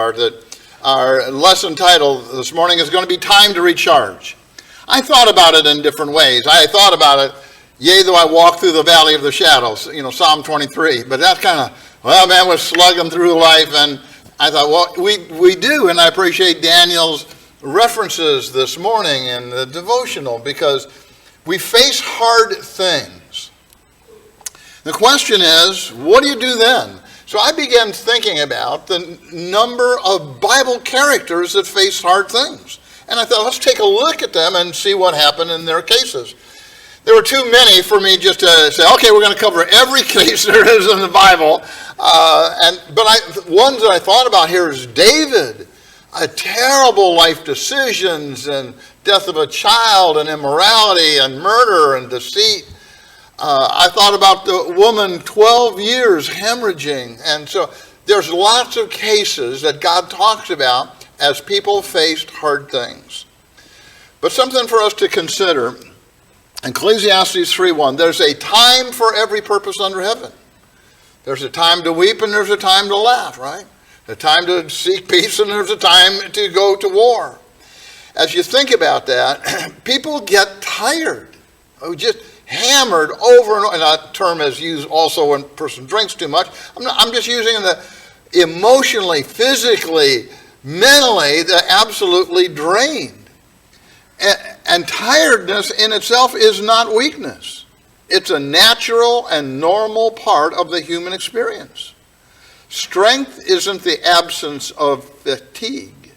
that our lesson title this morning is going to be Time to Recharge. I thought about it in different ways. I thought about it, yea, though I walk through the valley of the shadows, Psalm 23. But that's kind of, well, man, we're slugging through life. And I thought, well, we do. And I appreciate Daniel's references this morning in the devotional because we face hard things. The question is, what do you do then? So I began thinking about the number of Bible characters that faced hard things. And I thought, let's take a look at them and see what happened in their cases. There were too many for me just to say, okay, we're going to cover every case there is in the Bible. Ones that I thought about here is David. Terrible life decisions and death of a child and immorality and murder and deceit. I thought about the woman 12 years hemorrhaging. And so there's lots of cases that God talks about as people faced hard things. But something for us to consider, Ecclesiastes 3:1, there's a time for every purpose under heaven. There's a time to weep and there's a time to laugh, right? A time to seek peace and there's a time to go to war. As you think about that, people get tired. Just hammered over and over, and that term is used also when a person drinks too much. I'm just using the emotionally, physically, mentally, they're absolutely drained. And tiredness in itself is not weakness. It's a natural and normal part of the human experience. Strength isn't the absence of fatigue,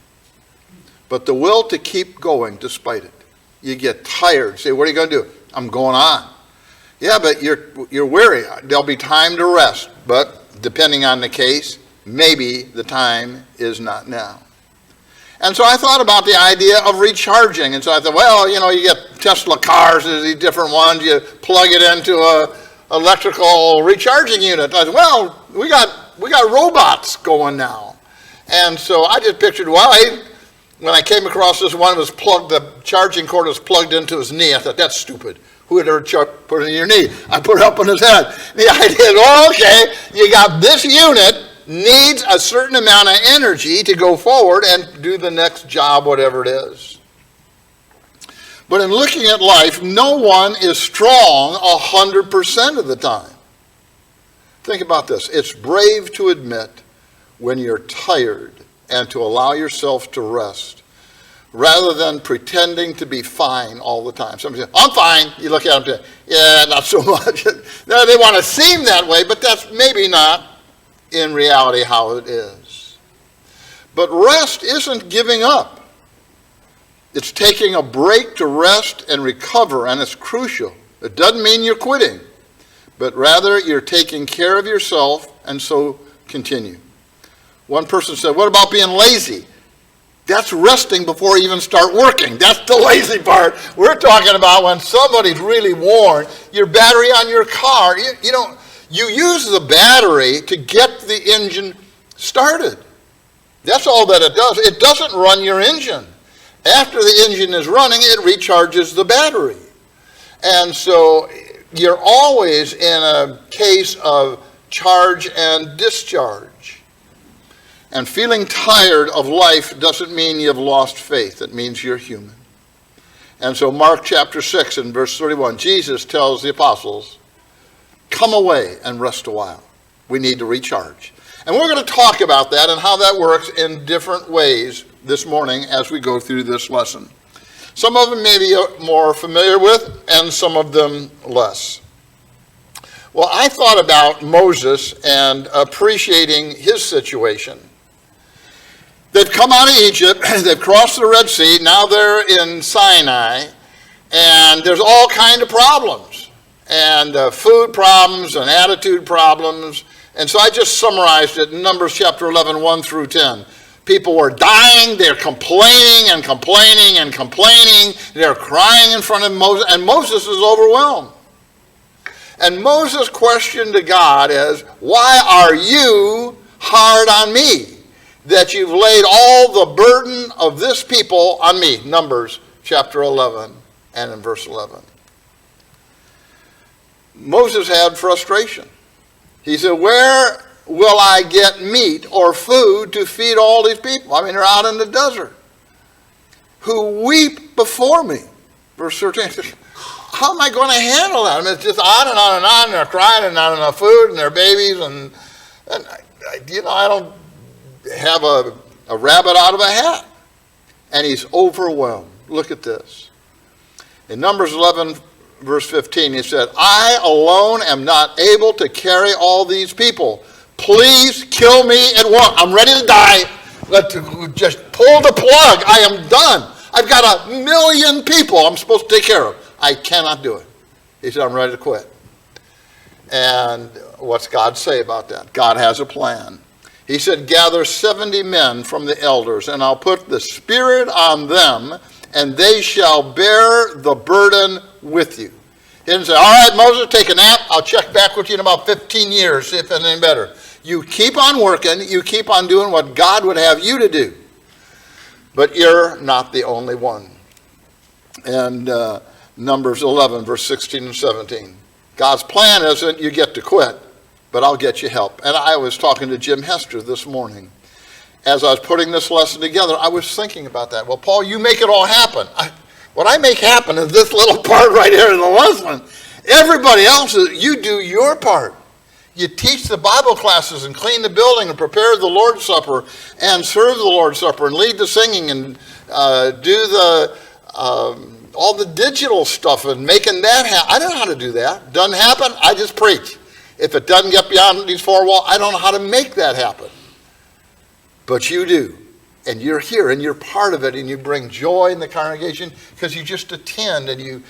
but the will to keep going despite it. You get tired. Say, what are you going to do? I'm going on. Yeah, but you're weary. There'll be time to rest. But depending on the case, maybe the time is not now. And so I thought about the idea of recharging. And so I thought, well, you get Tesla cars, there's these different ones. You plug it into a electrical recharging unit. I thought, well, we got robots going now. And so I just pictured, when I came across this one, the charging cord was plugged into his knee. I thought, that's stupid. Who would ever put it in your knee? I put it up on his head. The idea is, okay, you got this unit, needs a certain amount of energy to go forward and do the next job, whatever it is. But in looking at life, no one is strong 100% of the time. Think about this. It's brave to admit when you're tired and to allow yourself to rest, rather than pretending to be fine all the time. Somebody says, I'm fine. You look at them and say, yeah, not so much. No, they want to seem that way, but that's maybe not in reality how it is. But rest isn't giving up. It's taking a break to rest and recover, and it's crucial. It doesn't mean you're quitting, but rather you're taking care of yourself, and so continue. One person said, what about being lazy? That's resting before you even start working. That's the lazy part. We're talking about when somebody's really worn, your battery on your car, you use the battery to get the engine started. That's all that it does. It doesn't run your engine. After the engine is running, it recharges the battery. And so you're always in a case of charge and discharge. And feeling tired of life doesn't mean you've lost faith. It means you're human. And so Mark chapter 6 and verse 31, Jesus tells the apostles, come away and rest a while. We need to recharge. And we're going to talk about that and how that works in different ways this morning as we go through this lesson. Some of them may be more familiar with and some of them less. Well, I thought about Moses and appreciating his situation. They've come out of Egypt, they've crossed the Red Sea, now they're in Sinai, and there's all kinds of problems, and food problems and attitude problems. And so I just summarized it in Numbers chapter 11, 1 through 10. People were dying, they're complaining and complaining and complaining, they're crying in front of Moses, and Moses is overwhelmed. And Moses' question to God is, why are you hard on me, that you've laid all the burden of this people on me? Numbers chapter 11 and in verse 11. Moses had frustration. He said, where will I get meat or food to feed all these people? I mean, they're out in the desert. Who weep before me. Verse 13. How am I going to handle that? I mean, it's just on and on and on. They're crying and not enough food and their babies. And I don't have a rabbit out of a hat. And he's overwhelmed. Look at this. In Numbers 11, verse 15, he said, I alone am not able to carry all these people. Please kill me at once. I'm ready to die. Let's just pull the plug. I am done. I've got 1 million people I'm supposed to take care of. I cannot do it. He said, I'm ready to quit. And what's God say about that? God has a plan. He said, gather 70 men from the elders, and I'll put the Spirit on them, and they shall bear the burden with you. He didn't say, all right, Moses, take a nap. I'll check back with you in about 15 years, see if it's any better. You keep on working. You keep on doing what God would have you to do. But you're not the only one. And Numbers 11, verse 16 and 17. God's plan isn't you get to quit, but I'll get you help. And I was talking to Jim Hester this morning. As I was putting this lesson together, I was thinking about that. Well, Paul, you make it all happen. What I make happen is this little part right here in the lesson. Everybody else, you do your part. You teach the Bible classes and clean the building and prepare the Lord's Supper and serve the Lord's Supper and lead the singing and do the all the digital stuff and making that happen. I don't know how to do that. Doesn't happen, I just preach. If it doesn't get beyond these four walls, I don't know how to make that happen. But you do. And you're here and you're part of it and you bring joy in the congregation because you just attend and you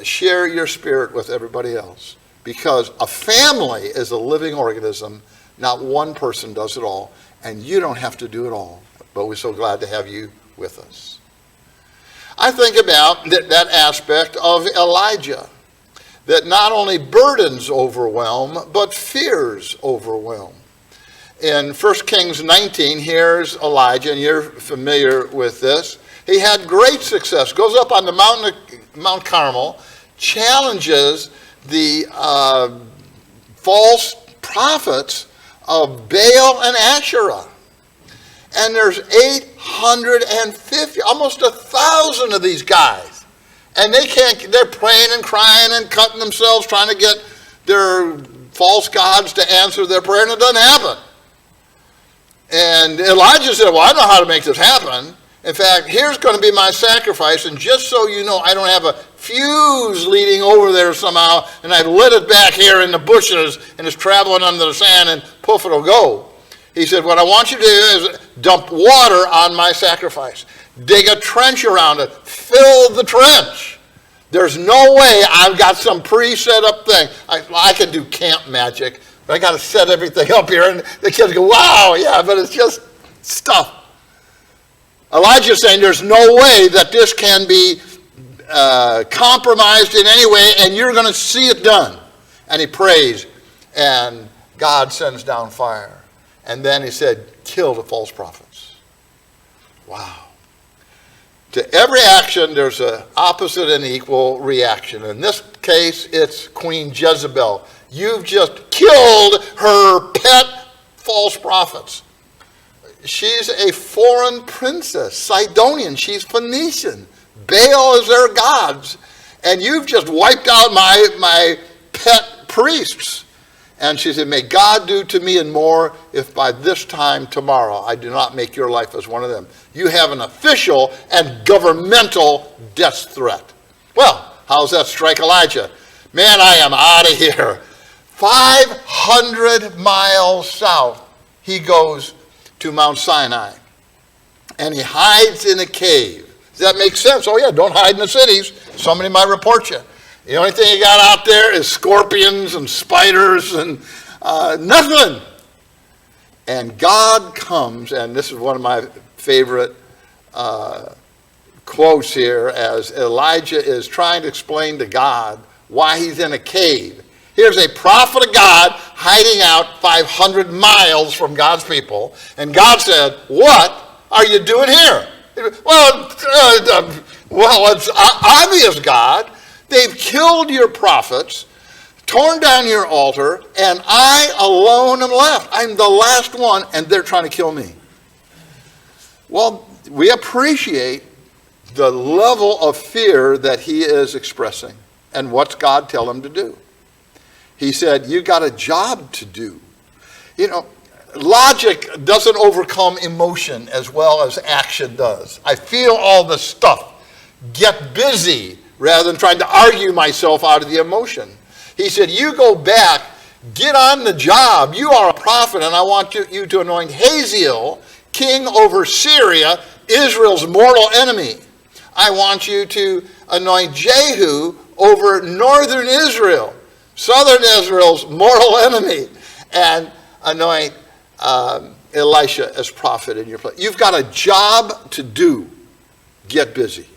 share your spirit with everybody else. Because a family is a living organism. Not one person does it all. And you don't have to do it all. But we're so glad to have you with us. I think about that aspect of Elijah. That not only burdens overwhelm, but fears overwhelm. In 1 Kings 19, here's Elijah, and you're familiar with this. He had great success. Goes up on the mountain of Mount Carmel, challenges the false prophets of Baal and Asherah. And there's 850, almost 1,000 of these guys. And they're praying and crying and cutting themselves, trying to get their false gods to answer their prayer, and it doesn't happen. And Elijah said, well, I know how to make this happen. In fact, here's going to be my sacrifice, and just so you know, I don't have a fuse leading over there somehow, and I've lit it back here in the bushes, and it's traveling under the sand, and poof, it'll go. He said, what I want you to do is dump water on my sacrifice. Dig a trench around it. Fill the trench. There's no way I've got some pre-set up thing. I can do camp magic, but I got to set everything up here. And the kids go, wow, yeah, but it's just stuff. Elijah's saying there's no way that this can be compromised in any way, and you're going to see it done. And he prays, and God sends down fire. And then he said, kill the false prophets. Wow. To every action, there's an opposite and equal reaction. In this case, it's Queen Jezebel. You've just killed her pet false prophets. She's a foreign princess, Sidonian. She's Phoenician. Baal is their gods. And you've just wiped out my pet priests. And she said, may God do to me and more if by this time tomorrow I do not make your life as one of them. You have an official and governmental death threat. Well, how does that strike Elijah? Man, I am out of here. 500 miles south, he goes to Mount Sinai. And he hides in a cave. Does that make sense? Oh yeah, don't hide in the cities. Somebody might report you. The only thing you got out there is scorpions and spiders and nothing. And God comes, and this is one of my favorite quotes here, as Elijah is trying to explain to God why he's in a cave. Here's a prophet of God hiding out 500 miles from God's people. And God said, what are you doing here? Well, it's obvious, God. They've killed your prophets, torn down your altar, and I alone am left. I'm the last one, and they're trying to kill me. Well, we appreciate the level of fear that he is expressing. And what's God tell him to do? He said, you got a job to do. You know, logic doesn't overcome emotion as well as action does. I feel all the stuff. Get busy rather than trying to argue myself out of the emotion. He said, you go back, get on the job. You are a prophet, and I want you to anoint Hazael king over Syria, Israel's mortal enemy. I want you to anoint Jehu over northern Israel, southern Israel's mortal enemy, and anoint Elisha as prophet in your place. You've got a job to do. Get busy.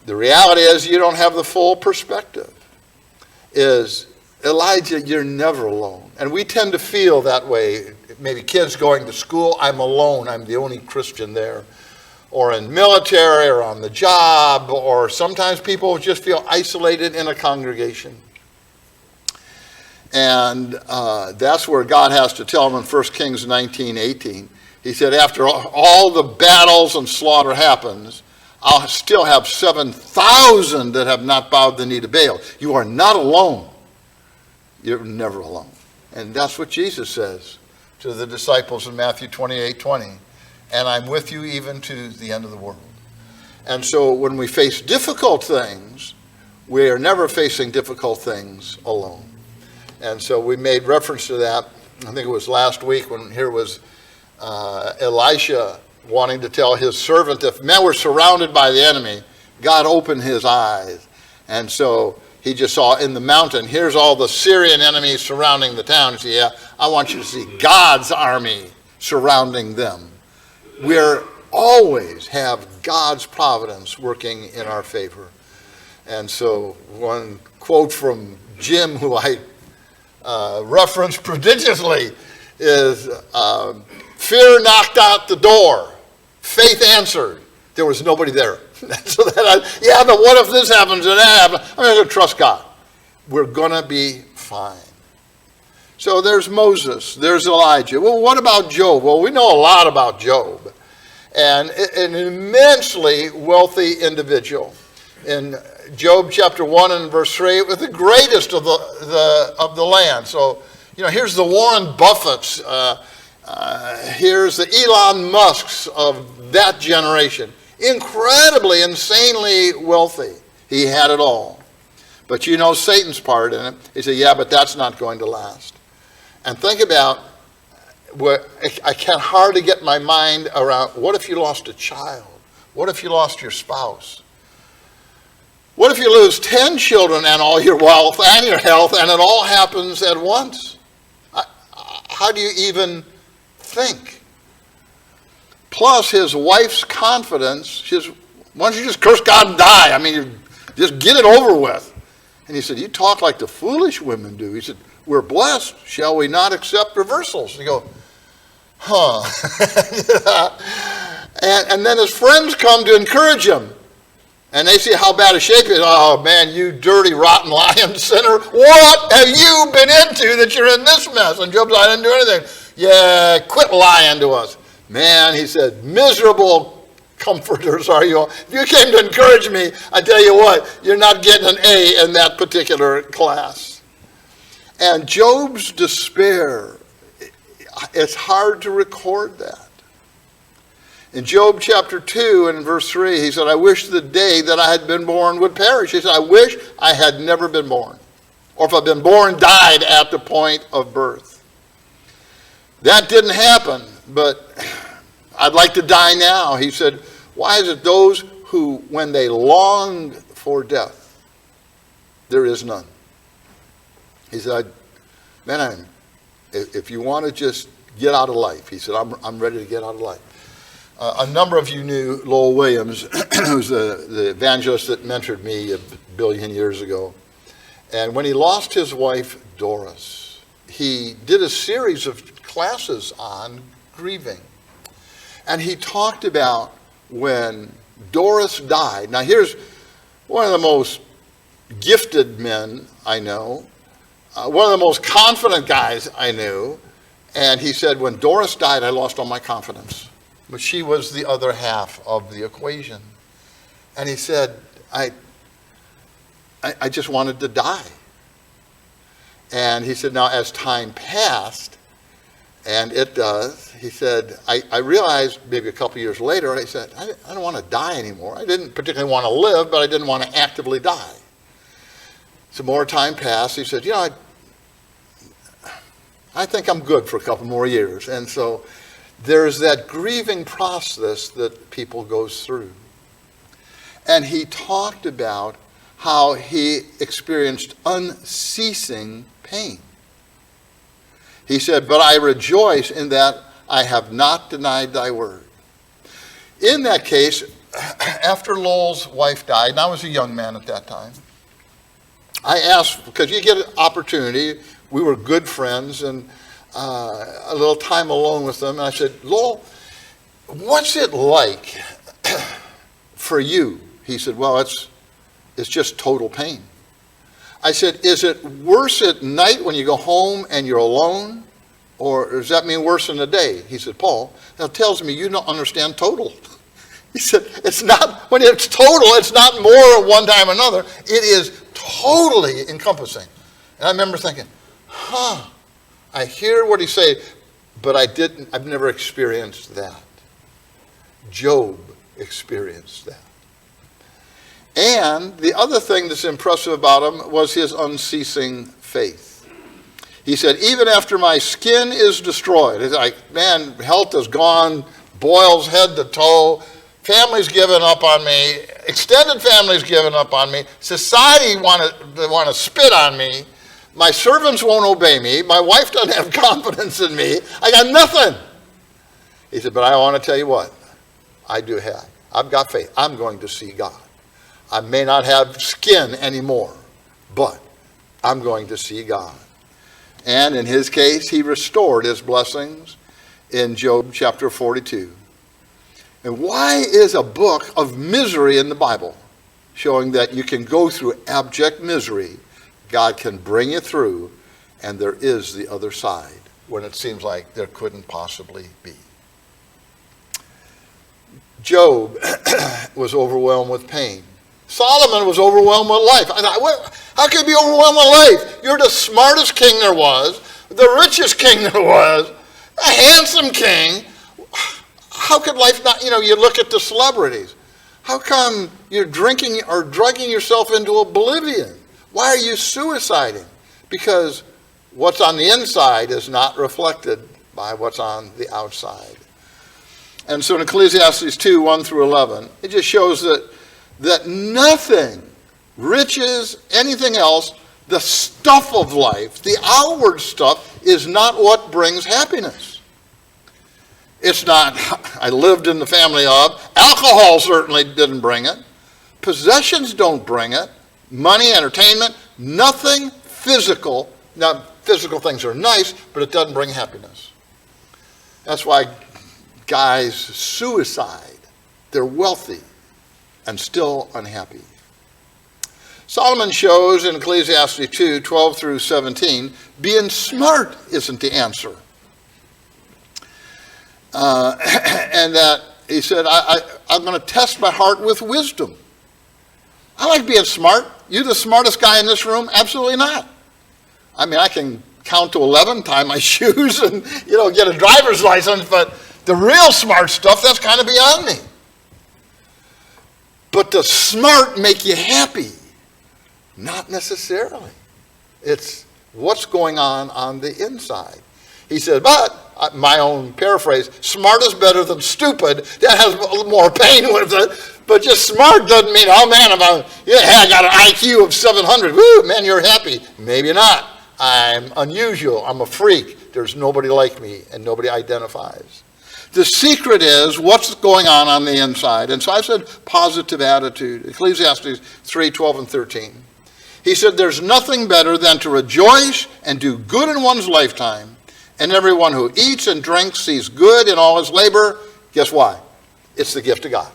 The reality is you don't have the full perspective. Is Elijah, you're never alone. And we tend to feel that way. Maybe kids going to school, I'm alone. I'm the only Christian there. Or in military, or on the job, or sometimes people just feel isolated in a congregation. And that's where God has to tell them in 1 Kings 19:18. He said, after all the battles and slaughter happens, I'll still have 7,000 that have not bowed the knee to Baal. You are not alone. You're never alone. And that's what Jesus says to the disciples in Matthew 28:20. And I'm with you even to the end of the world. And so when we face difficult things, we are never facing difficult things alone. And so we made reference to that. I think it was last week when here was Elisha wanting to tell his servant, if men were surrounded by the enemy, God opened his eyes. And so he just saw in the mountain, here's all the Syrian enemies surrounding the town. He said, yeah, I want you to see God's army surrounding them. We're always have God's providence working in our favor. And so one quote from Jim, who I reference prodigiously, is fear knocked out the door. Faith answered. There was nobody there. So yeah, but what if this happens and that happens? I'm going to trust God. We're going to be fine. So there's Moses, there's Elijah. Well, what about Job? Well, we know a lot about Job. And an immensely wealthy individual. In Job chapter 1 and verse 3, it was the greatest of the land. So, you know, here's the Warren Buffetts. Here's the Elon Musks of that generation. Incredibly, insanely wealthy. He had it all. But you know Satan's part in it. He said, yeah, but that's not going to last. And think about what I can hardly get my mind around. What if you lost a child? What if you lost your spouse? What if you lose 10 children and all your wealth and your health, and it all happens at once? How do you even think? Plus his wife's confidence, why don't you just curse God and die? I mean, just get it over with. And he said, you talk like the foolish women do. He said, we're blessed. Shall we not accept reversals? And you go, huh. and then his friends come to encourage him. And they see how bad a shape he is. Oh, man, you dirty, rotten, lying sinner. What have you been into that you're in this mess? And Job said, I didn't do anything. Yeah, quit lying to us. Man, he said, miserable comforters are you all. If you came to encourage me, I tell you what, you're not getting an A in that particular class. And Job's despair, it's hard to record that. In Job chapter 2 and verse 3, he said, I wish the day that I had been born would perish. He said, I wish I had never been born. Or if I'd been born, died at the point of birth. That didn't happen, but I'd like to die now. He said, why is it those who, when they long for death, there is none? He said, man, if you want to just get out of life, he said, I'm ready to get out of life. A number of you knew Lowell Williams, who's the evangelist that mentored me a billion years ago. And when he lost his wife, Doris, he did a series of classes on grieving. And he talked about when Doris died. Now here's one of the most gifted men I know. one of the most confident guys I knew. And he said, when Doris died, I lost all my confidence. But she was the other half of the equation. And he said, I just wanted to die. And he said, now as time passed, and it does, he said, I realized maybe a couple years later, I said, I don't want to die anymore. I didn't particularly want to live, but I didn't want to actively die. Some more time passed. He said, I think I'm good for a couple more years. And so there's that grieving process that people goes through. And he talked about how he experienced unceasing pain. He said, but I rejoice in that I have not denied thy word. In that case, after Lowell's wife died, and I was a young man at that time, I asked, because you get an opportunity, we were good friends, and a little time alone with them, and I said, Lowell, what's it like for you? He said, well, it's just total pain. I said, is it worse at night when you go home and you're alone? Or does that mean worse in the day? He said, Paul, that tells me you don't understand total. He said, it's not, when it's total, it's not more at one time or another. It is totally encompassing. And I remember thinking, I hear what he's saying, but I've never experienced that. Job experienced that. And the other thing that's impressive about him was his unceasing faith. He said, even after my skin is destroyed, it's like, man, health is gone, boils head to toe, family's given up on me, extended family's given up on me, society want to spit on me, my servants won't obey me, my wife doesn't have confidence in me, I got nothing. He said, but I want to tell you what, I do have. I've got faith. I'm going to see God. I may not have skin anymore, but I'm going to see God. And in his case, he restored his blessings in Job chapter 42. And why is a book of misery in the Bible showing that you can go through abject misery, God can bring you through, and there is the other side when it seems like there couldn't possibly be? Job was overwhelmed with pain. Solomon was overwhelmed with life. I thought, how can you be overwhelmed with life? You're the smartest king there was, the richest king there was, a handsome king. How could life not, you look at the celebrities. How come you're drinking or drugging yourself into oblivion? Why are you suiciding? Because what's on the inside is not reflected by what's on the outside. And so in Ecclesiastes 2, 1 through 11, it just shows that nothing, riches, anything else, the stuff of life, the outward stuff, is not what brings happiness. It's not, I lived in the family of, alcohol certainly didn't bring it. Possessions don't bring it. Money, entertainment, nothing physical. Now, physical things are nice, but it doesn't bring happiness. That's why guys suicide. They're wealthy and still unhappy. Solomon shows in Ecclesiastes 2, 12 through 17, being smart isn't the answer. And that he said, I'm going to test my heart with wisdom. I like being smart. You the smartest guy in this room? Absolutely not. I mean, I can count to 11, tie my shoes, and get a driver's license, but the real smart stuff, that's kind of beyond me. But does smart make you happy? Not necessarily. It's what's going on the inside. He said, but, my own paraphrase, smart is better than stupid. That has a little more pain with it. But just smart doesn't mean, oh man, I got an IQ of 700. Woo, man, you're happy. Maybe not. I'm unusual. I'm a freak. There's nobody like me, and nobody identifies. The secret is what's going on the inside. And so I said positive attitude. Ecclesiastes 3, 12 and 13. He said, there's nothing better than to rejoice and do good in one's lifetime. And everyone who eats and drinks sees good in all his labor. Guess why? It's the gift of God.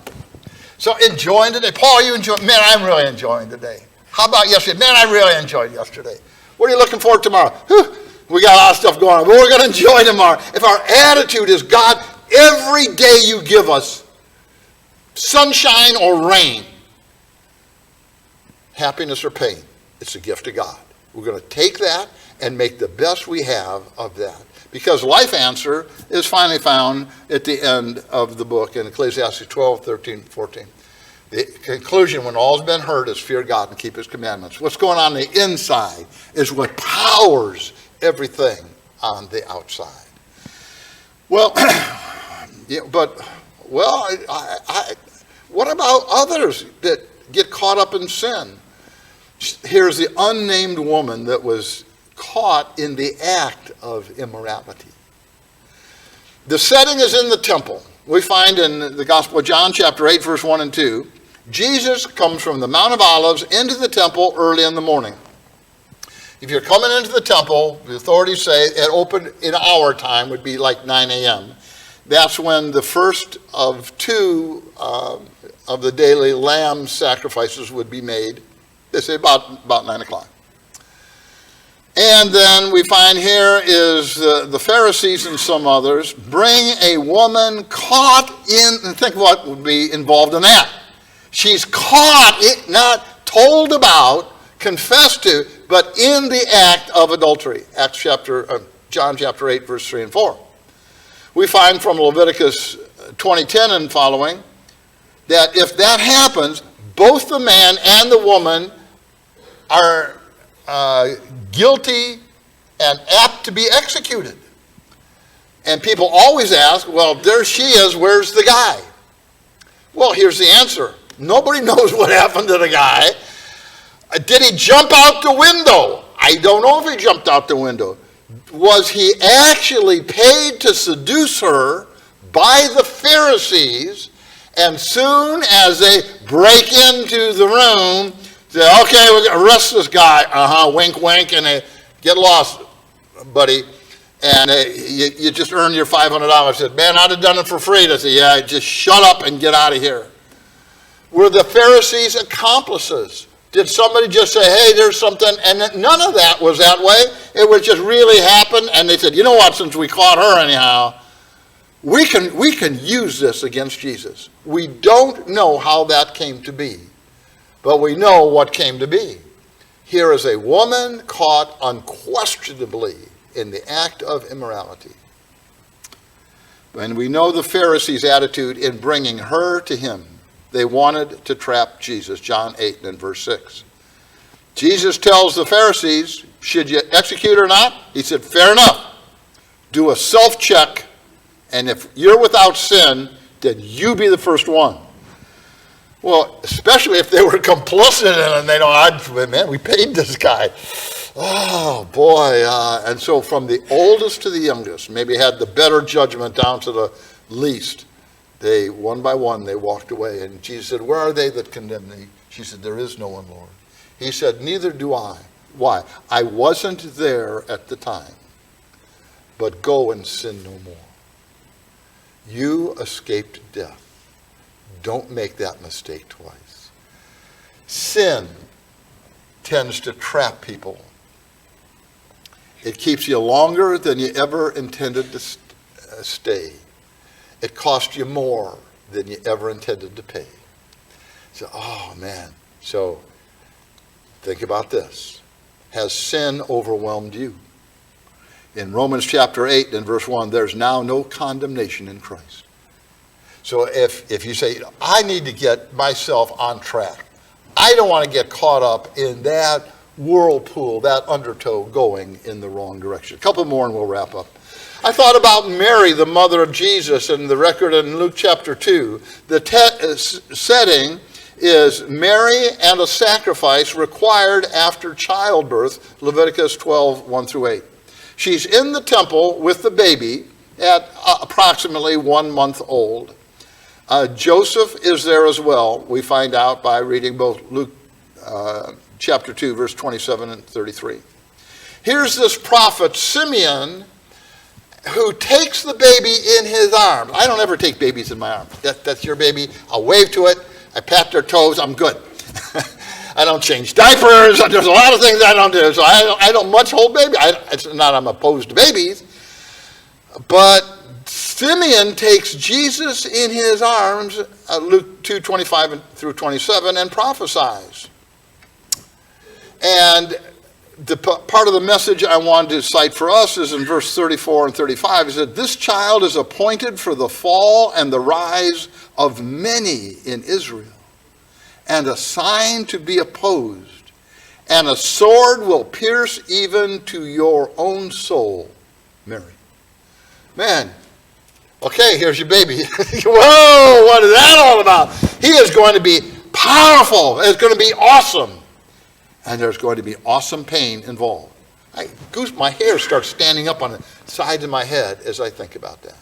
So enjoying today. Paul, you enjoy? Man, I'm really enjoying today. How about yesterday? Man, I really enjoyed yesterday. What are you looking for tomorrow? Whew, we got a lot of stuff going on, but we're going to enjoy tomorrow. If our attitude is, God, every day you give us, sunshine or rain, happiness or pain, it's a gift of God. We're going to take that and make the best we have of that. Because life answer is finally found at the end of the book in Ecclesiastes 12, 13, 14. The conclusion, when all's been heard, is fear God and keep his commandments. What's going on the inside is what powers everything on the outside. Well, yeah, but, well, what about others that get caught up in sin? Here's the unnamed woman that was caught in the act of immorality. The setting is in the temple. We find in the Gospel of John, chapter 8, verse 1 and 2, Jesus comes from the Mount of Olives into the temple early in the morning. If you're coming into the temple, the authorities say it opened in our time, would be like 9 a.m. That's when the first of two of the daily lamb sacrifices would be made. They say about 9 o'clock. And then we find here is the Pharisees and some others bring a woman caught in, and think what would be involved in that. She's caught, not told about, confessed to, but in the act of adultery. John chapter 8, verse 3 and 4. We find from Leviticus 20:10 and following that if that happens, both the man and the woman are guilty and apt to be executed. And people always ask, well, there she is, where's the guy? Well, here's the answer. Nobody knows what happened to the guy. Did he jump out the window? I don't know if he jumped out the window. Was he actually paid to seduce her by the Pharisees, and soon as they break into the room, say, okay, we're going to arrest this guy. Wink, wink, and get lost, buddy. And you just earned your $500. I said, man, I'd have done it for free. They said, yeah, just shut up and get out of here. Were the Pharisees accomplices? Did somebody just say, hey, there's something? And none of that was that way. It was just really happened. And they said, you know what, since we caught her anyhow, we can use this against Jesus. We don't know how that came to be, but we know what came to be. Here is a woman caught unquestionably in the act of immorality. And we know the Pharisees' attitude in bringing her to him. They wanted to trap Jesus. John 8 and verse 6. Jesus tells the Pharisees, should you execute or not? He said, fair enough. Do a self-check, and if you're without sin, then you be the first one. Well, especially if they were complicit in it, and they know, man, we paid this guy. Oh, boy. And so from the oldest to the youngest, maybe had the better judgment down to the least. They, one by one, they walked away. And Jesus said, where are they that condemn thee? She said, there is no one, Lord. He said, neither do I. Why? I wasn't there at the time. But go and sin no more. You escaped death. Don't make that mistake twice. Sin tends to trap people. It keeps you longer than you ever intended to stay. It costs you more than you ever intended to pay. So, oh man. So, think about this. Has sin overwhelmed you? In Romans chapter 8 and verse 1, there's now no condemnation in Christ. So if you say, I need to get myself on track. I don't want to get caught up in that whirlpool, that undertow going in the wrong direction. A couple more and we'll wrap up. I thought about Mary, the mother of Jesus, and the record in Luke chapter 2. The setting is Mary and a sacrifice required after childbirth, Leviticus 12, 1 through 8. She's in the temple with the baby at approximately 1 month old. Joseph is there as well. We find out by reading both Luke chapter 2, verse 27 and 33. Here's this prophet, Simeon, who takes the baby in his arms. I don't ever take babies in my arms. That's your baby. I'll wave to it. I pat their toes. I'm good. I don't change diapers. There's a lot of things I don't do. So I don't much hold baby. It's not I'm opposed to babies. But Simeon takes Jesus in his arms, Luke 2:25 through 27, and prophesies. And the part of the message I wanted to cite for us is in verse 34 and 35. He said, this child is appointed for the fall and the rise of many in Israel, and a sign to be opposed, and a sword will pierce even to your own soul, Mary. Man, okay, here's your baby. Whoa, what is that all about? He is going to be powerful. It's going to be awesome. And there's going to be awesome pain involved. My hair starts standing up on the sides of my head as I think about that.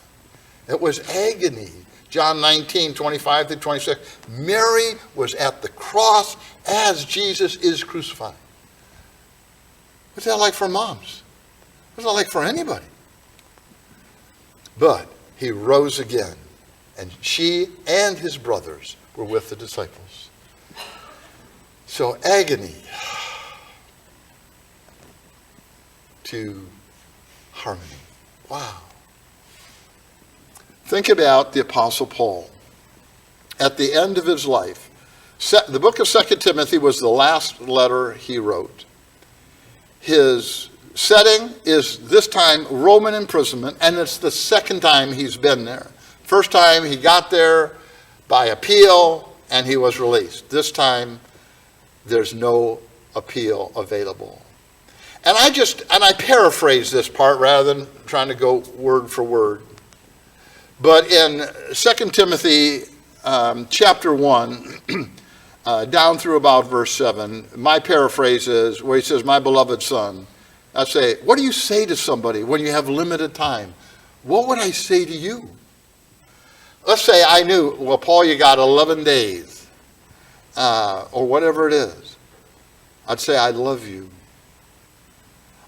It was agony. John 19:25 through 26. Mary was at the cross as Jesus is crucified. What's that like for moms? What's that like for anybody? But he rose again, and she and his brothers were with the disciples. So agony to harmony. Wow. Think about the Apostle Paul. At the end of his life, the book of 2 Timothy was the last letter he wrote. His setting is this time Roman imprisonment, and it's the second time he's been there. First time he got there by appeal, and he was released. This time, there's no appeal available. And I paraphrase this part rather than trying to go word for word. But in 2 Timothy chapter 1, down through about verse 7, my paraphrase is where he says, my beloved son. I say, what do you say to somebody when you have limited time? What would I say to you? Let's say I knew, well, Paul, you got 11 days, or whatever it is. I'd say, I love you.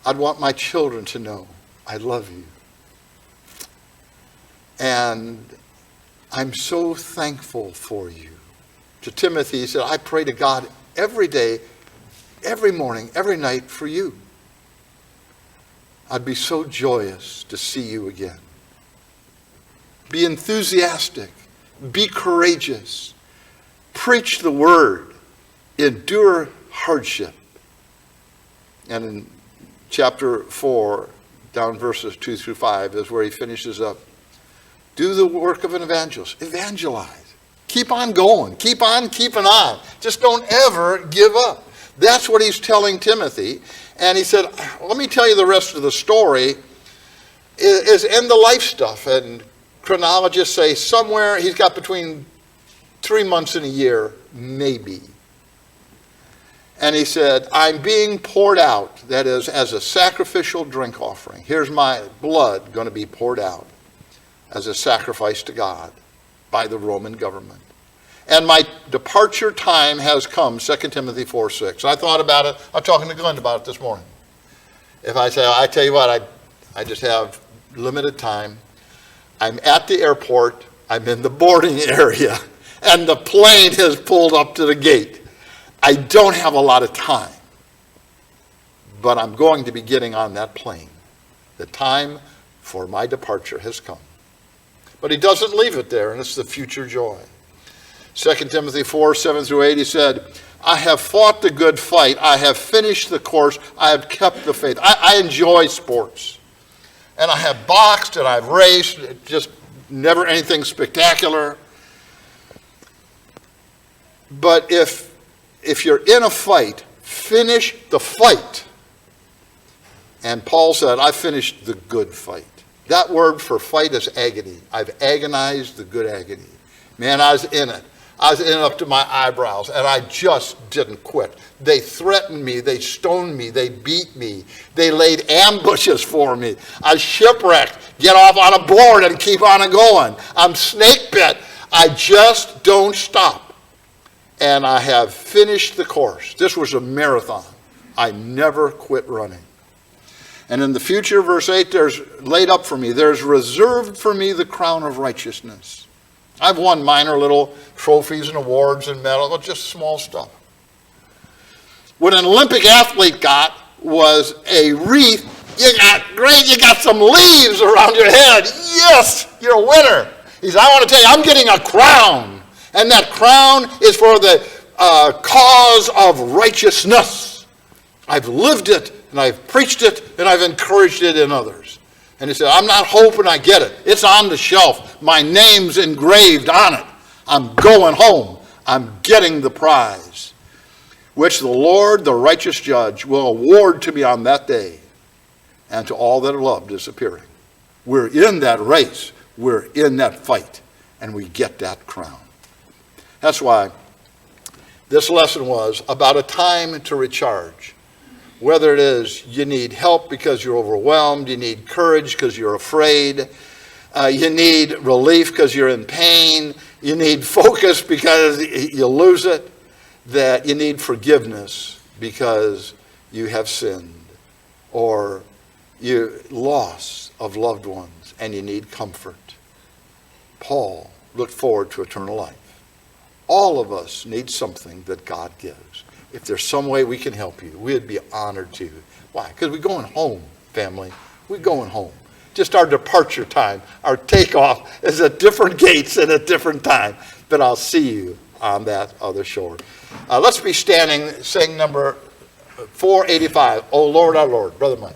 I'd want my children to know I love you. And I'm so thankful for you. To Timothy, he said, I pray to God every day, every morning, every night for you. I'd be so joyous to see you again. Be enthusiastic. Be courageous. Preach the word. Endure hardship. And in chapter 4, down verses 2 through 5, is where he finishes up. Do the work of an evangelist. Evangelize. Keep on going. Keep on keeping on. Just don't ever give up. That's what he's telling Timothy. And he said, let me tell you the rest of the story is in the life stuff. And chronologists say somewhere he's got between 3 months and a year, maybe. And he said, I'm being poured out, that is, as a sacrificial drink offering. Here's my blood going to be poured out as a sacrifice to God by the Roman government. And my departure time has come, 2 Timothy 4:6. I thought about it. I'm talking to Glenn about it this morning. If I say, I tell you what, I just have limited time. I'm at the airport. I'm in the boarding area. And the plane has pulled up to the gate. I don't have a lot of time. But I'm going to be getting on that plane. The time for my departure has come. But he doesn't leave it there, and it's the future joy. 2 Timothy 4:7 through 8, he said, I have fought the good fight. I have finished the course. I have kept the faith. I enjoy sports. And I have boxed and I've raced, just never anything spectacular. But if you're in a fight, finish the fight. And Paul said, I finished the good fight. That word for fight is agony. I've agonized the good agony. Man, I was in it. I was in it up to my eyebrows, and I just didn't quit. They threatened me. They stoned me. They beat me. They laid ambushes for me. I was shipwrecked. Get off on a board and keep on going. I'm snake bit. I just don't stop. And I have finished the course. This was a marathon. I never quit running. And in the future, verse 8, there's laid up for me. There's reserved for me the crown of righteousness. I've won minor little trophies and awards and medals, just small stuff. what an Olympic athlete got was a wreath. You got some leaves around your head. Yes, you're a winner. He said, I want to tell you, I'm getting a crown. And that crown is for the cause of righteousness. I've lived it, and I've preached it, and I've encouraged it in others. And he said, I'm not hoping I get it. It's on the shelf. My name's engraved on it. I'm going home. I'm getting the prize, which the Lord, the righteous judge, will award to me on that day, and to all that are loved is appearing. We're in that race. We're in that fight, and we get that crown. That's why this lesson was about a time to recharge. Whether it is you need help because you're overwhelmed, you need courage because you're afraid, you need relief because you're in pain, you need focus because you lose it, that you need forgiveness because you have sinned, or you loss of loved ones and you need comfort. Paul looked forward to eternal life. All of us need something that God gives. If there's some way we can help you, we'd be honored to. Why? Because we're going home, family. We're going home. Just our departure time, our takeoff is at different gates and at different time. But I'll see you on that other shore. Let's be standing, sing number 485, Oh Lord, our Lord. Brother Mike.